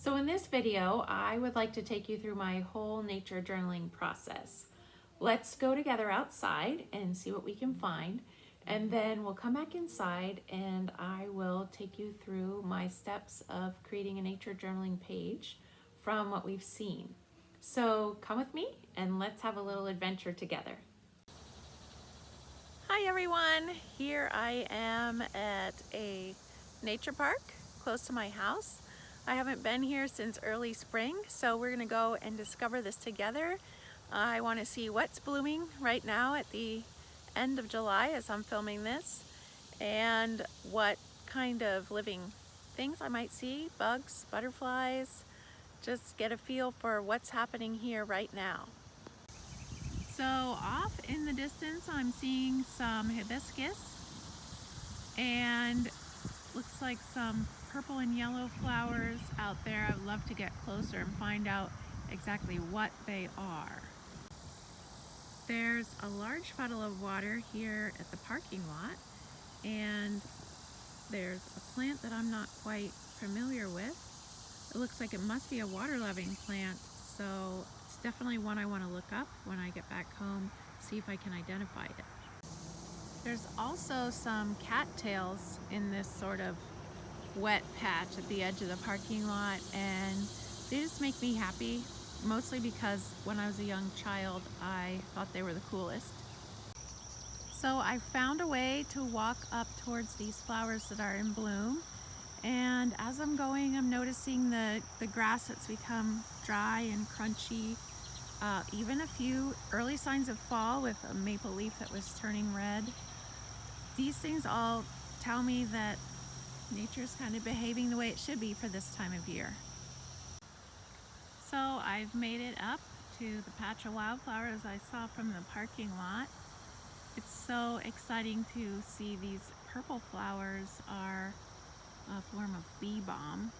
So in this video, I would like to take you through my whole nature journaling process. Let's go together outside and see what we can find, and then we'll come back inside and I will take you through my steps of creating a nature journaling page from what we've seen. So come with me and let's have a little adventure together. Hi everyone, here I am at a nature park close to my house. I haven't been here since early spring, so we're gonna go and discover this together. I wanna see what's blooming right now at the end of July as I'm filming this, and what kind of living things I might see, bugs, butterflies, just get a feel for what's happening here right now. So off in the distance, I'm seeing some hibiscus and looks like some purple and yellow flowers out there. I'd love to get closer and find out exactly what they are. There's a large puddle of water here at the parking lot, and there's a plant that I'm not quite familiar with. It looks like it must be a water-loving plant, so it's definitely one I want to look up when I get back home, see if I can identify it. There's also some cattails in this sort of wet patch at the edge of the parking lot, and they just make me happy, mostly because when I was a young child I thought they were the coolest. So I found a way to walk up towards these flowers that are in bloom, and as I'm going I'm noticing the grass that's become dry and crunchy, even a few early signs of fall with a maple leaf that was turning red. These things all tell me that nature's kind of behaving the way it should be for this time of year. So I've made it up to the patch of wildflowers I saw from the parking lot. It's so exciting to see these purple flowers are a form of bee balm.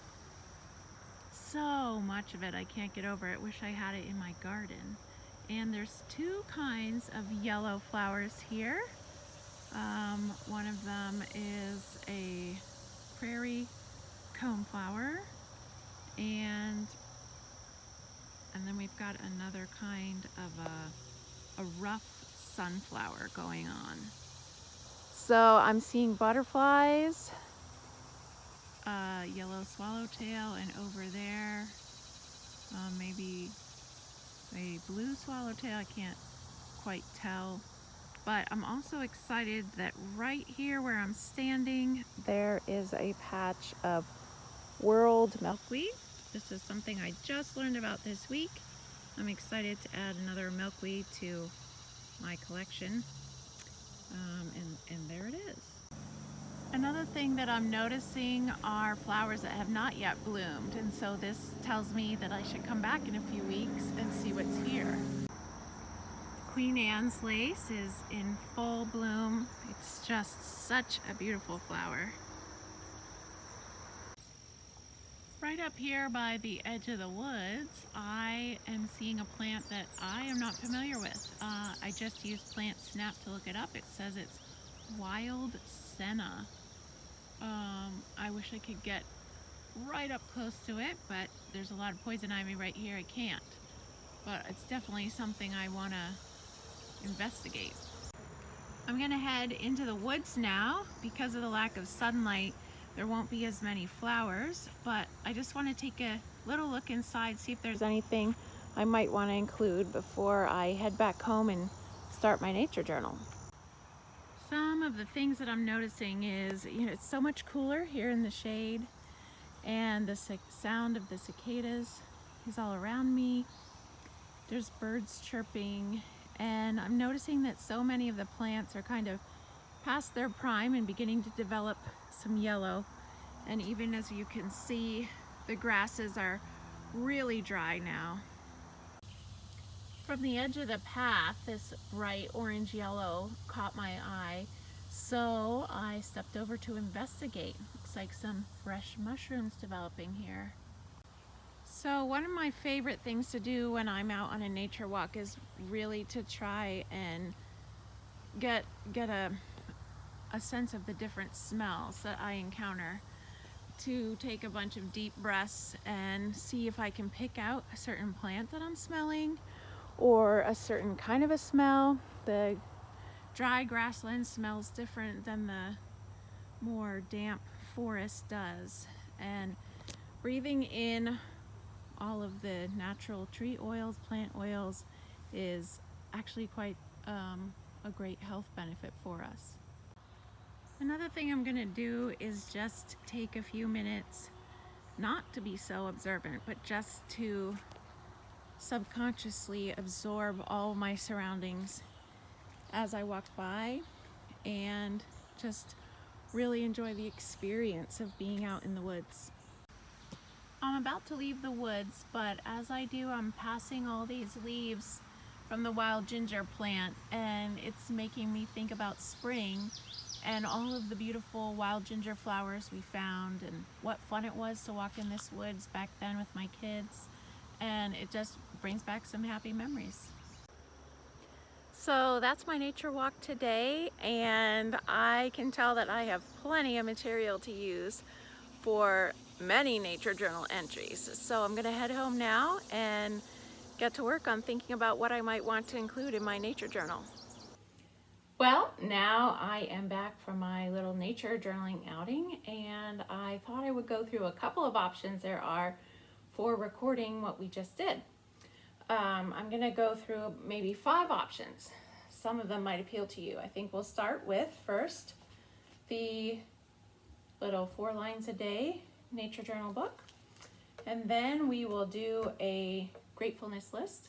So much of it, I can't get over it. Wish I had it in my garden. And there's two kinds of yellow flowers here. One of them is a prairie coneflower, and then we've got another kind of a rough sunflower going on. So I'm seeing butterflies, yellow swallowtail, and over there maybe a blue swallowtail, I can't quite tell. But I'm also excited that right here where I'm standing, there is a patch of world milkweed. This is something I just learned about this week. I'm excited to add another milkweed to my collection. And there it is. Another thing that I'm noticing are flowers that have not yet bloomed, and so this tells me that I should come back in a few weeks and see what's here. Queen Anne's lace is in full bloom. It's just such a beautiful flower. Right up here by the edge of the woods, I am seeing a plant that I am not familiar with. I just used Plant Snap to look it up. It says it's wild senna. I wish I could get right up close to it, but there's a lot of poison ivy right here. I can't. But it's definitely something I want to investigate. I'm going to head into the woods now. Because of the lack of sunlight, there won't be as many flowers, but I just want to take a little look inside, see if there's anything I might want to include before I head back home and start my nature journal. Some of the things that I'm noticing is, it's so much cooler here in the shade, and the sound of the cicadas is all around me. There's birds chirping, and I'm noticing that so many of the plants are kind of past their prime and beginning to develop some yellow. And even as you can see, the grasses are really dry now. From the edge of the path, this bright orange yellow caught my eye, so I stepped over to investigate. Looks like some fresh mushrooms developing here. So one of my favorite things to do when I'm out on a nature walk is really to try and get a sense of the different smells that I encounter. to take a bunch of deep breaths and see if I can pick out a certain plant that I'm smelling or a certain kind of a smell. The dry grassland smells different than the more damp forest does, and breathing in all of the natural tree oils, plant oils, is actually quite a great health benefit for us. Another thing I'm gonna do is just take a few minutes not to be so observant, but just to subconsciously absorb all my surroundings as I walk by and just really enjoy the experience of being out in the woods. I'm about to leave the woods, but as I do, I'm passing all these leaves from the wild ginger plant, and it's making me think about spring and all of the beautiful wild ginger flowers we found and what fun it was to walk in this woods back then with my kids, and it just brings back some happy memories. So that's my nature walk today, and I can tell that I have plenty of material to use for many nature journal entries. So I'm gonna head home now and get to work on thinking about what I might want to include in my nature journal. Well, now I am back from my little nature journaling outing, and I thought I would go through a couple of options there are for recording what we just did. I'm gonna go through maybe 5 options. Some of them might appeal to you. I think we'll start with first the little 4 lines a day nature journal book, and then we will do a gratefulness list,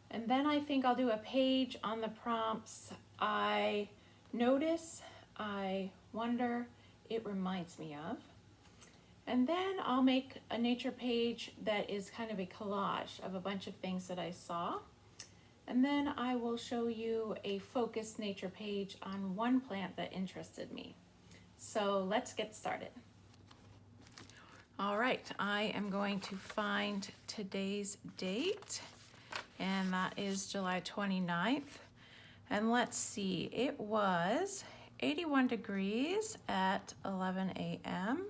and then I think I'll do a page on the prompts I notice, I wonder, it reminds me of. And then I'll make a nature page that is kind of a collage of a bunch of things that I saw. And then I will show you a focused nature page on one plant that interested me. So let's get started. All right, I am going to find today's date, and that is July 29th. And let's see, it was 81 degrees at 11 a.m.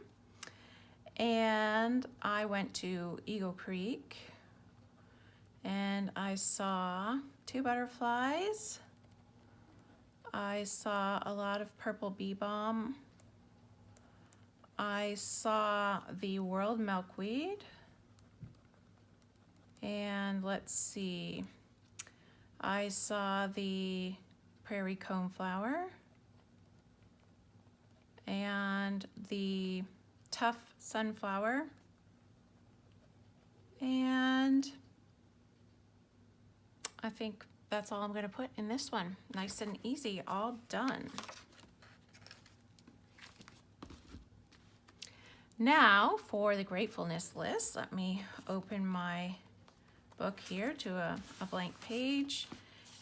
And I went to Eagle Creek and I saw 2 butterflies. I saw a lot of purple bee balm. I saw the world milkweed. And let's see, I saw the prairie coneflower and the tough sunflower, and I think that's all I'm going to put in this one. Nice and easy, all done. Now for the gratefulness list, let me open my book here to a blank page,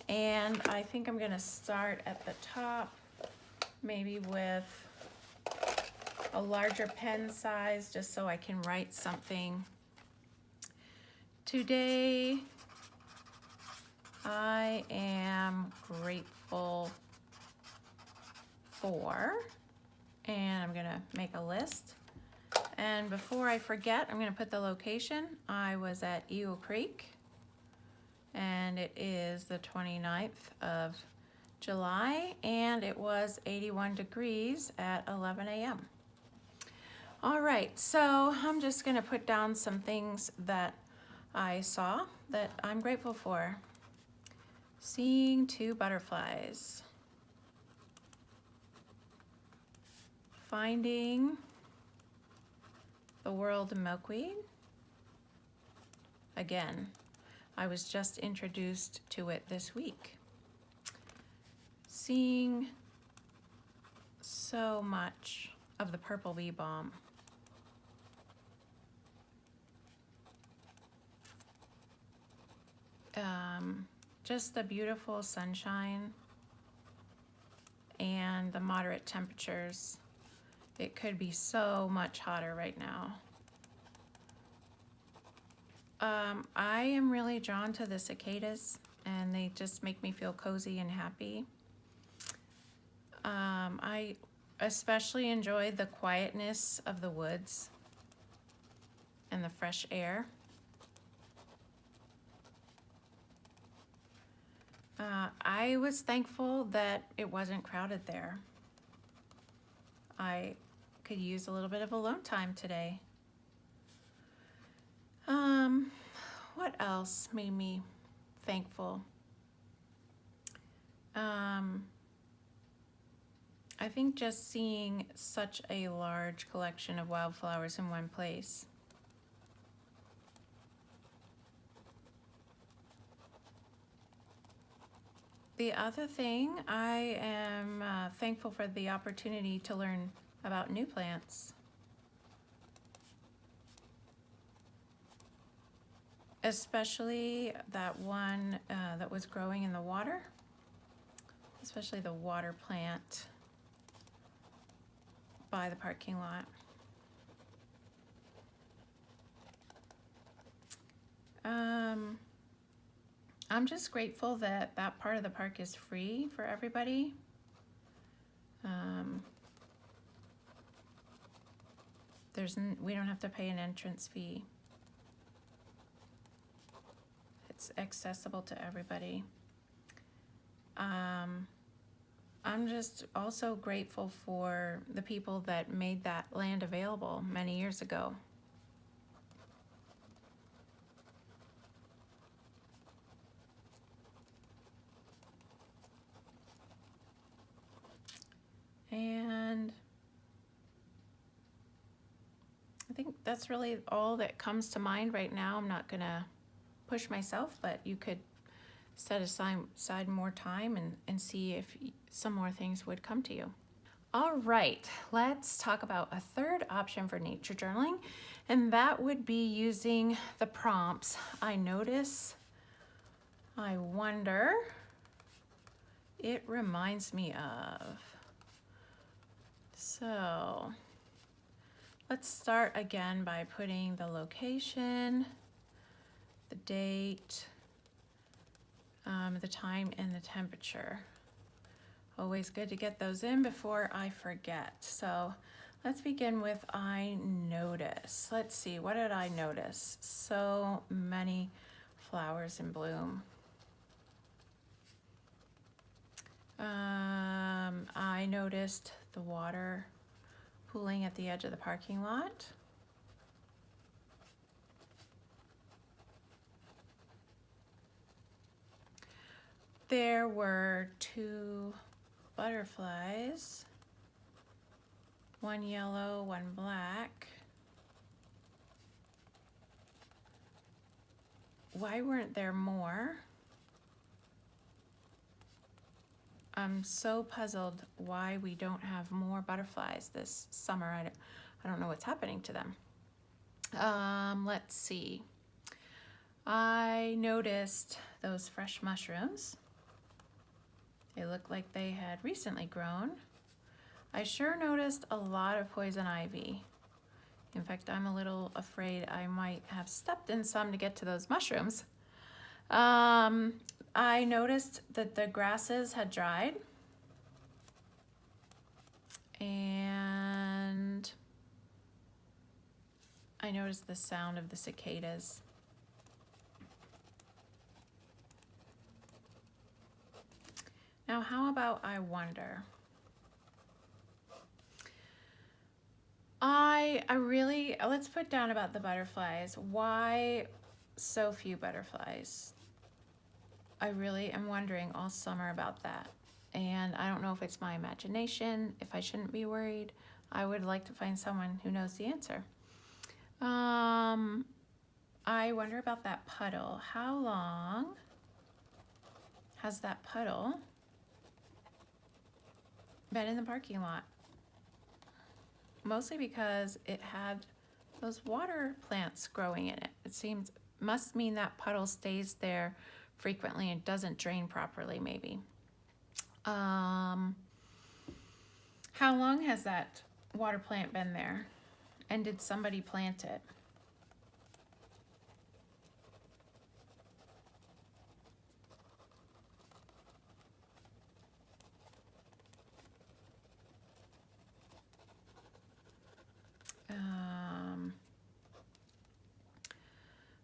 and I think I'm going to start at the top, maybe with a larger pen size, just so I can write something. Today, I am grateful for, and I'm gonna make a list. And before I forget, I'm gonna put the location. I was at Eagle Creek, and it is the 29th of July, and it was 81 degrees at 11 a.m. All right, so I'm just gonna put down some things that I saw that I'm grateful for. Seeing 2 butterflies. Finding the world milkweed. Again, I was just introduced to it this week. Seeing so much of the purple bee balm. Just the beautiful sunshine and the moderate temperatures. It could be so much hotter right now. I am really drawn to the cicadas, and they just make me feel cozy and happy. I especially enjoyed the quietness of the woods and the fresh air. I was thankful that it wasn't crowded there. I could use a little bit of alone time today. What else made me thankful? I think just seeing such a large collection of wildflowers in one place. The other thing, I am thankful for the opportunity to learn about new plants. Especially that one that was growing in the water, especially the water plant by the parking lot. I'm just grateful that that part of the park is free for everybody. We don't have to pay an entrance fee. It's accessible to everybody. I'm just also grateful for the people that made that land available many years ago. And I think that's really all that comes to mind right now. I'm not gonna push myself, but you could set aside more time and see if some more things would come to you. All right, let's talk about a third option for nature journaling, and that would be using the prompts I notice, I wonder, it reminds me of. So let's start again by putting the location, the date, the time, and the temperature. Always good to get those in before I forget. So let's begin with I notice. Let's see, what did I notice? So many flowers in bloom. I noticed the water pooling at the edge of the parking lot. There were 2 butterflies, one yellow, one black. Why weren't there more? I'm so puzzled why we don't have more butterflies this summer. I don't know what's happening to them. Let's see. I noticed those fresh mushrooms. They look like they had recently grown. I sure noticed a lot of poison ivy. In fact, I'm a little afraid I might have stepped in some to get to those mushrooms. I noticed that the grasses had dried. And I noticed the sound of the cicadas. Now, how about I wonder? Let's put down about the butterflies. Why so few butterflies? I really am wondering all summer about that. And I don't know if it's my imagination, if I shouldn't be worried. I would like to find someone who knows the answer. I wonder about that puddle. How long has that puddle been in the parking lot? Mostly because it had those water plants growing in it. It must mean that puddle stays there frequently and doesn't drain properly, maybe. How long has that water plant been there? And did somebody plant it?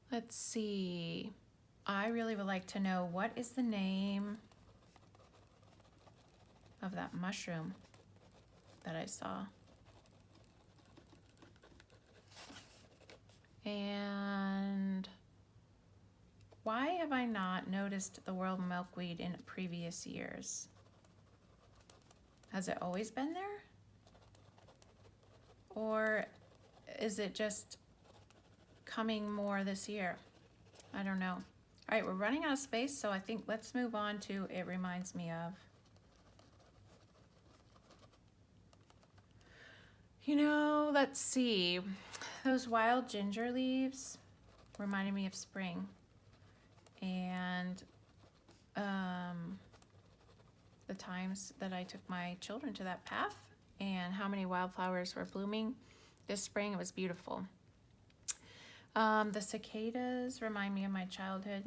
Let's see. I really would like to know, what is the name of that mushroom that I saw? And why have I not noticed the world milkweed in previous years? Has it always been there? Or is it just coming more this year? I don't know. All right, we're running out of space, so I think let's move on to It Reminds Me Of. You know, let's see. Those wild ginger leaves reminded me of spring. And the times that I took my children to that path and how many wildflowers were blooming this spring. It was beautiful. The cicadas remind me of my childhood,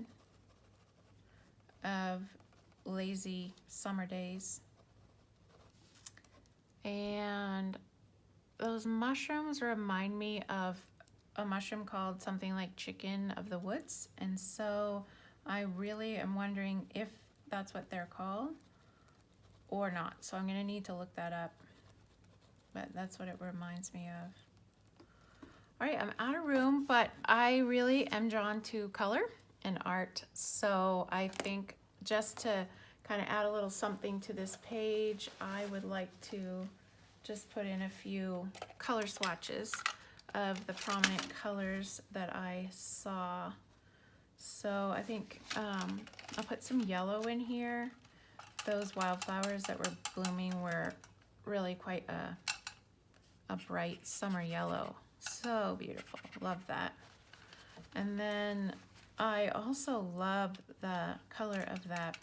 of lazy summer days. And those mushrooms remind me of a mushroom called something like chicken of the woods. And so I really am wondering if that's what they're called or not. So I'm gonna need to look that up. But that's what it reminds me of. All right, I'm out of room, but I really am drawn to color and art. So I think just to kind of add a little something to this page, I would like to just put in a few color swatches of the prominent colors that I saw. So I think I'll put some yellow in here. Those wildflowers that were blooming were really quite a bright summer yellow. So beautiful, love that. And then I also love the color of that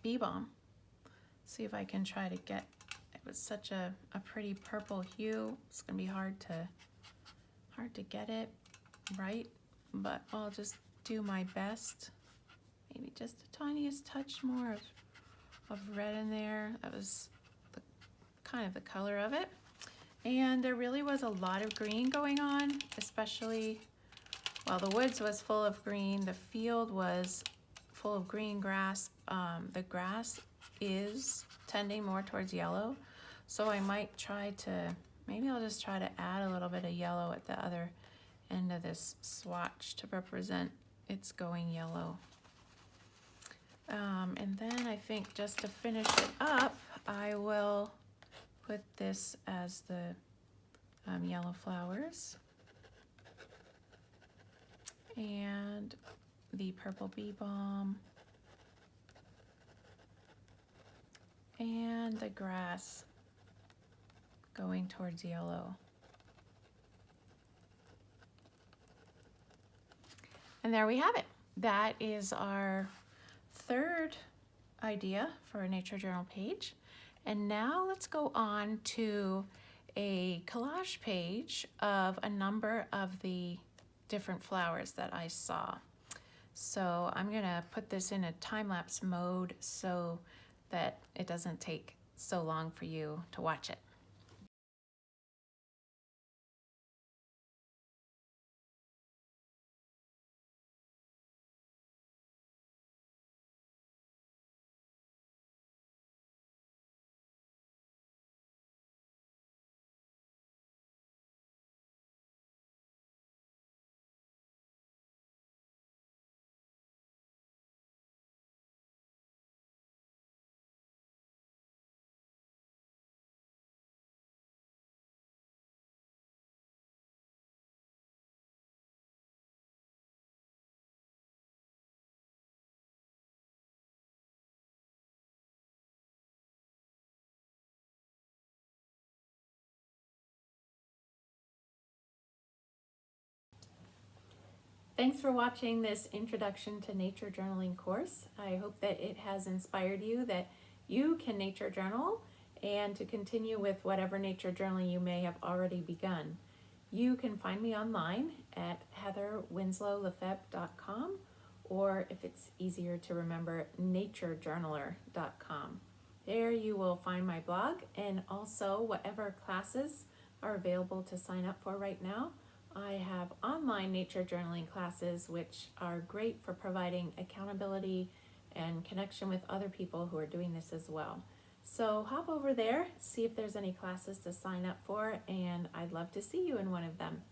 bee balm. See if I can try to get, it was such a pretty purple hue. It's gonna be hard to get it right, but I'll just do my best. Maybe just the tiniest touch more of red in there. That was kind of the color of it. And there really was a lot of green going on, especially while the woods was full of green, the field was full of green grass. The grass is tending more towards yellow. So I might try to, maybe I'll just try to add a little bit of yellow at the other end of this swatch to represent it's going yellow. And then I think just to finish it up, I will put this as the yellow flowers and the purple bee balm and the grass going towards yellow. And there we have it. That is our third idea for a nature journal page. And now let's go on to a collage page of a number of the different flowers that I saw. So I'm gonna put this in a time-lapse mode so that it doesn't take so long for you to watch it. Thanks for watching this Introduction to Nature Journaling course. I hope that it has inspired you that you can nature journal and to continue with whatever nature journaling you may have already begun. You can find me online at heatherwinslowlefebvre.com, or if it's easier to remember, naturejournaler.com. There you will find my blog and also whatever classes are available to sign up for right now. I have online nature journaling classes, which are great for providing accountability and connection with other people who are doing this as well. So hop over there, see if there's any classes to sign up for, and I'd love to see you in one of them.